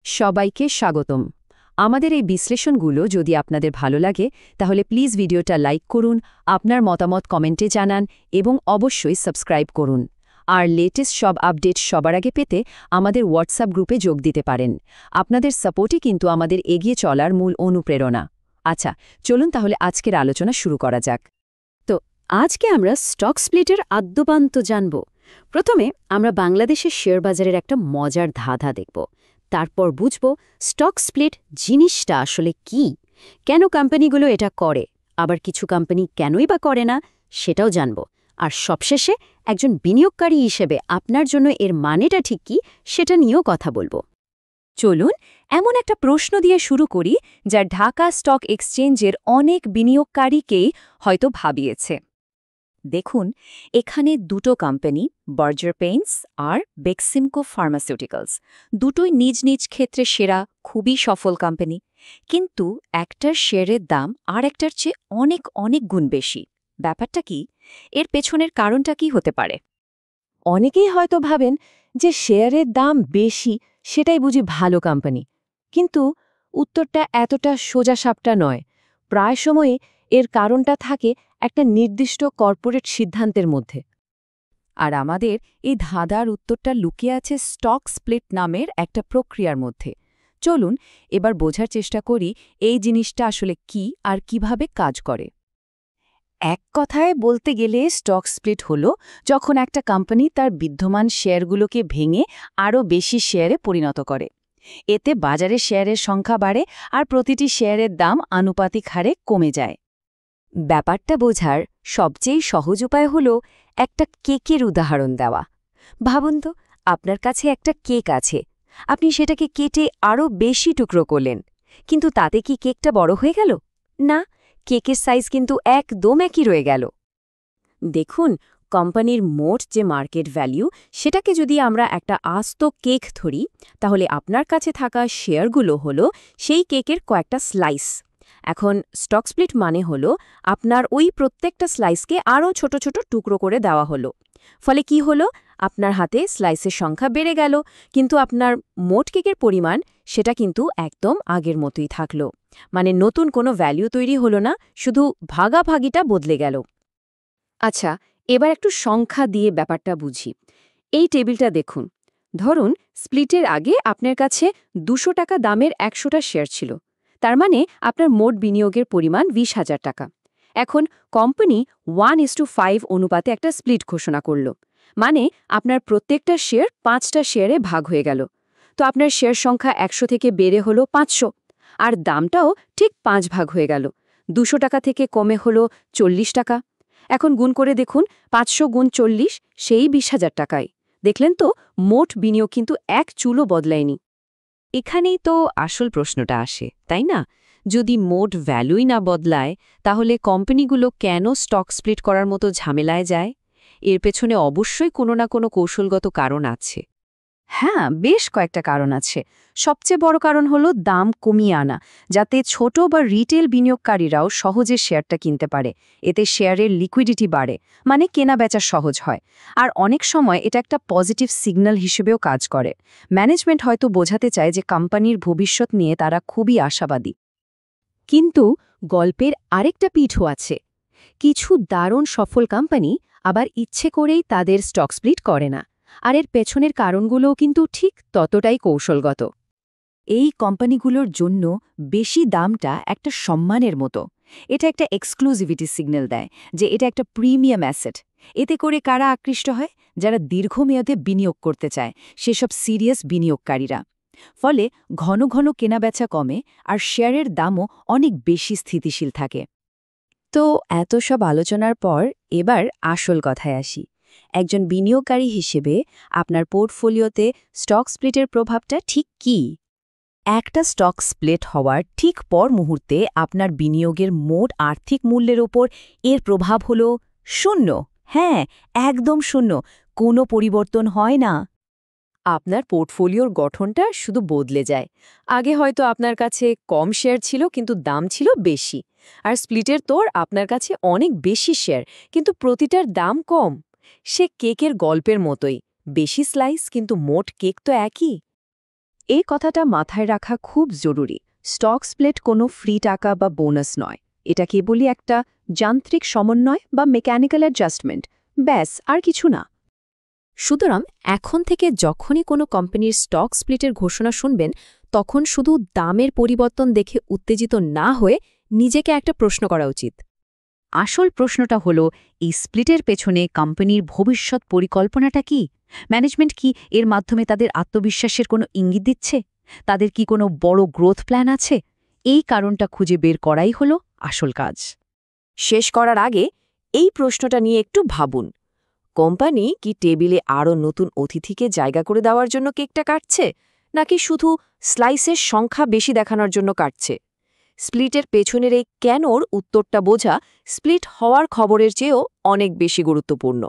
সবাইকে স্বাগতম। আমাদের এই বিশ্লেষণগুলো যদি আপনাদের ভালো লাগে তাহলে প্লিজ ভিডিওটা লাইক করুন, আপনার মতামত কমেন্টে জানান এবং অবশ্যই সাবস্ক্রাইব করুন। আর লেটেস্ট সব আপডেট সবার আগে পেতে আমাদের হোয়াটসঅ্যাপ গ্রুপে যোগ দিতে পারেন। আপনাদের সাপোর্টই কিন্তু আমাদের এগিয়ে চলার মূল অনুপ্রেরণা। আচ্ছা, চলুন তাহলে আজকের আলোচনা শুরু করা যাক। তো আজকে আমরা স্টক স্প্লিটের আদ্যোপান্ত জানব। প্রথমে আমরা বাংলাদেশের শেয়ার বাজারের একটা মজার ধাঁধা দেখব। তারপর বুঝব স্টক স্প্লিট জিনিসটা আসলে কি, কেন কোম্পানিগুলো এটা করে, আবার কিছু কোম্পানি কেনই বা করে না সেটাও জানব। আর সবশেষে একজন বিনিয়োগকারী হিসেবে আপনার জন্য এর মানেটা ঠিক কি সেটা নিয়েও কথা বলবো। চলুন এমন একটা প্রশ্ন দিয়ে শুরু করি যা ঢাকা স্টক এক্সচেঞ্জের অনেক বিনিয়োগকারীকেই হয়তো ভাবিয়েছে। দেখুন, এখানে দুটো কোম্পানি, বার্জার পেইন্টস আর বেক্সিমকো ফার্মাসিউটিক্যালস, দুটোই নিজ নিজ ক্ষেত্রে সেরা, খুবই সফল কোম্পানি। কিন্তু একটার শেয়ারের দাম আর একটার চেয়ে অনেক অনেক গুণ বেশি। ব্যাপারটা কি? এর পেছনের কারণটা কি হতে পারে? অনেকেই হয়তো ভাবেন যে শেয়ারের দাম বেশি সেটাই বুঝি ভালো কোম্পানি, কিন্তু উত্তরটা এতটা সোজাসাপটা নয়। প্রায় সময়ে এর কারণটা থাকে একটা নির্দিষ্ট কর্পোরেট সিদ্ধান্তের মধ্যে। আর আমাদের এই ধাঁধার উত্তরটা লুকিয়ে আছে স্টক স্প্লিট নামের একটা প্রক্রিয়ার মধ্যে। চলুন এবার বোঝার চেষ্টা করি এই জিনিসটা আসলে কি আর কিভাবে কাজ করে। এক কথায় বলতে গেলে স্টক স্প্লিট হলো যখন একটা কোম্পানি তার বিদ্যমান শেয়ারগুলোকে ভেঙে আরও বেশি শেয়ারে পরিণত করে। এতে বাজারে শেয়ারের সংখ্যা বাড়ে আর প্রতিটি শেয়ারের দাম আনুপাতিক হারে কমে যায়। ব্যাপারটা বোঝার সবচেয়ে সহজ উপায় হলো একটা কেকের উদাহরণ দেওয়া। ভাবুন তো, আপনার কাছে একটা কেক আছে, আপনি সেটাকে কেটে আরও বেশি টুকরো করলেন, কিন্তু তাতে কি কেকটা বড় হয়ে গেল? না, কেকের সাইজ কিন্তু একদম একই রয়ে গেল। দেখুন, কোম্পানির মোট যে মার্কেট ভ্যালু, সেটাকে যদি আমরা একটা আস্ত কেক ধরি, তাহলে আপনার কাছে থাকা শেয়ারগুলো হলো সেই কেকের কয়েকটা স্লাইস। এখন স্টক স্প্লিট মানে হলো আপনার ওই প্রত্যেকটা স্লাইসকে আরও ছোট ছোট টুকরো করে দেওয়া হলো। ফলে কি হলো? আপনার হাতে স্লাইসের সংখ্যা বেড়ে গেল, কিন্তু আপনার মোট কেকের পরিমাণ সেটা কিন্তু একদম আগের মতোই থাকলো। মানে নতুন কোনো ভ্যালু তৈরি হলো না, শুধু ভাগাভাগিটা বদলে গেল। আচ্ছা, এবার একটু সংখ্যা দিয়ে ব্যাপারটা বুঝি। এই টেবিলটা দেখুন। ধরুন, স্প্লিটের আগে আপনার কাছে 200 টাকা দামের 100টা শেয়ার ছিল। তার মানে আপনার মোট বিনিয়োগের পরিমাণ 20,000 টাকা। এখন কোম্পানি 1:5 অনুপাতে একটা স্প্লিট ঘোষণা করল। মানে আপনার প্রত্যেকটা শেয়ার 5টা শেয়ারে ভাগ হয়ে গেল। তো আপনার শেয়ার সংখ্যা 100 থেকে বেড়ে হলো 500, আর দামটাও ঠিক 5 ভাগ হয়ে গেল। 200 টাকা থেকে কমে হলো 40 টাকা। এখন গুণ করে দেখুন, 500 গুণ 40 সেই 20,000 টাকায়। দেখলেন তো, মোট বিনিয়োগ কিন্তু এক চুলও বদলায়নি। এখানেই তো আসল প্রশ্নটা আসে, তাই না? যদি মোট ভ্যালুই না বদলায়, তাহলে কোম্পানিগুলো কেন স্টক স্প্লিট করার মতো ঝামেলায় যায়? এর পেছনে অবশ্যই কোনো না কোনো কৌশলগত কারণ আছে। হ্যাঁ, বেশ কয়েকটা কারণ আছে। সবচেয়ে বড় কারণ হলো দাম কমিয়ে আনা, যাতে ছোট বা রিটেল বিনিয়োগকারীরাও সহজে শেয়ারটা কিনতে পারে। এতে শেয়ারের লিকুইডিটি বাড়ে, মানে কেনা বেচা সহজ হয়। আর অনেক সময় এটা একটা পজিটিভ সিগন্যাল হিসেবেও কাজ করে। ম্যানেজমেন্ট হয়তো বোঝাতে চায় যে কোম্পানির ভবিষ্যৎ নিয়ে তারা খুবই আশাবাদী। কিন্তু গল্পের আরেকটা পিঠও আছে। কিছু দারুণ সফল কোম্পানি আবার ইচ্ছে করেই তাদের স্টক স্প্লিট করে না, আর এর পেছনের কারণগুলোও কিন্তু ঠিক ততটাই কৌশলগত। এই কোম্পানিগুলোর জন্য বেশি দামটা একটা সম্মানের মতো। এটা একটা এক্সক্লুসিভিটি সিগন্যাল দেয় যে এটা একটা প্রিমিয়াম অ্যাসেট। এতে করে কারা আকৃষ্ট হয়? যারা দীর্ঘমেয়াদে বিনিয়োগ করতে চায়, সেসব সিরিয়াস বিনিয়োগকারীরা। ফলে ঘন ঘন কেনাবেচা কমে আর শেয়ারের দামও অনেক বেশি স্থিতিশীল থাকে। তো এত সব আলোচনার পর এবার আসল কথায় আসি। একজন বিনিয়োগকারী হিসেবে আপনার পোর্টফোলিওতে স্টক স্প্লিটের প্রভাবটা ঠিক কী? একটা স্টক স্প্লিট হওয়ার ঠিক পর মুহূর্তে আপনার বিনিয়োগের মোট আর্থিক মূল্যের ওপর এর প্রভাব হল 0। হ্যাঁ, একদম 0। কোনো পরিবর্তন হয় না। আপনার পোর্টফোলিওর গঠনটা শুধু বদলে যায়। আগে হয়তো আপনার কাছে কম শেয়ার ছিল, কিন্তু দাম ছিল বেশি। আর স্প্লিটের তোর আপনার কাছে অনেক বেশি শেয়ার, কিন্তু প্রতিটার দাম কম। সে কেকের গল্পের মতোই, বেশি স্লাইস কিন্তু মোট কেক তো একই। এই কথাটা মাথায় রাখা খুব জরুরি। স্টক স্প্লিট কোনো ফ্রি টাকা বা বোনাস নয়। এটা কেবলই একটা যান্ত্রিক সমন্বয় বা মেকানিক্যাল অ্যাডজাস্টমেন্ট, ব্যাস আর কিছু না। সুতরাং এখন থেকে যখনই কোনো কোম্পানির স্টক স্প্লিটের ঘোষণা শুনবেন, তখন শুধু দামের পরিবর্তন দেখে উত্তেজিত না হয়ে নিজেকে একটা প্রশ্ন করা উচিত। আসল প্রশ্নটা হলো, এই স্প্লিটের পেছনে কোম্পানির ভবিষ্যৎ পরিকল্পনাটা কি? ম্যানেজমেন্ট কি এর মাধ্যমে তাদের আত্মবিশ্বাসের কোনো ইঙ্গিত দিচ্ছে? তাদের কি কোনো বড় গ্রোথ প্ল্যান আছে? এই কারণটা খুঁজে বের করাই হলো আসল কাজ। শেষ করার আগে এই প্রশ্নটা নিয়ে একটু ভাবুন। কোম্পানি কি টেবিলে আরও নতুন অতিথিকে জায়গা করে দেওয়ার জন্য কেকটা কাটছে, নাকি শুধু স্লাইসের সংখ্যা বেশি দেখানোর জন্য কাটছে? স্প্লিটের পেছনের এই কেনর উত্তরটা বোঝা স্প্লিট হওয়ার খবরের চেয়েও অনেক বেশি গুরুত্বপূর্ণ।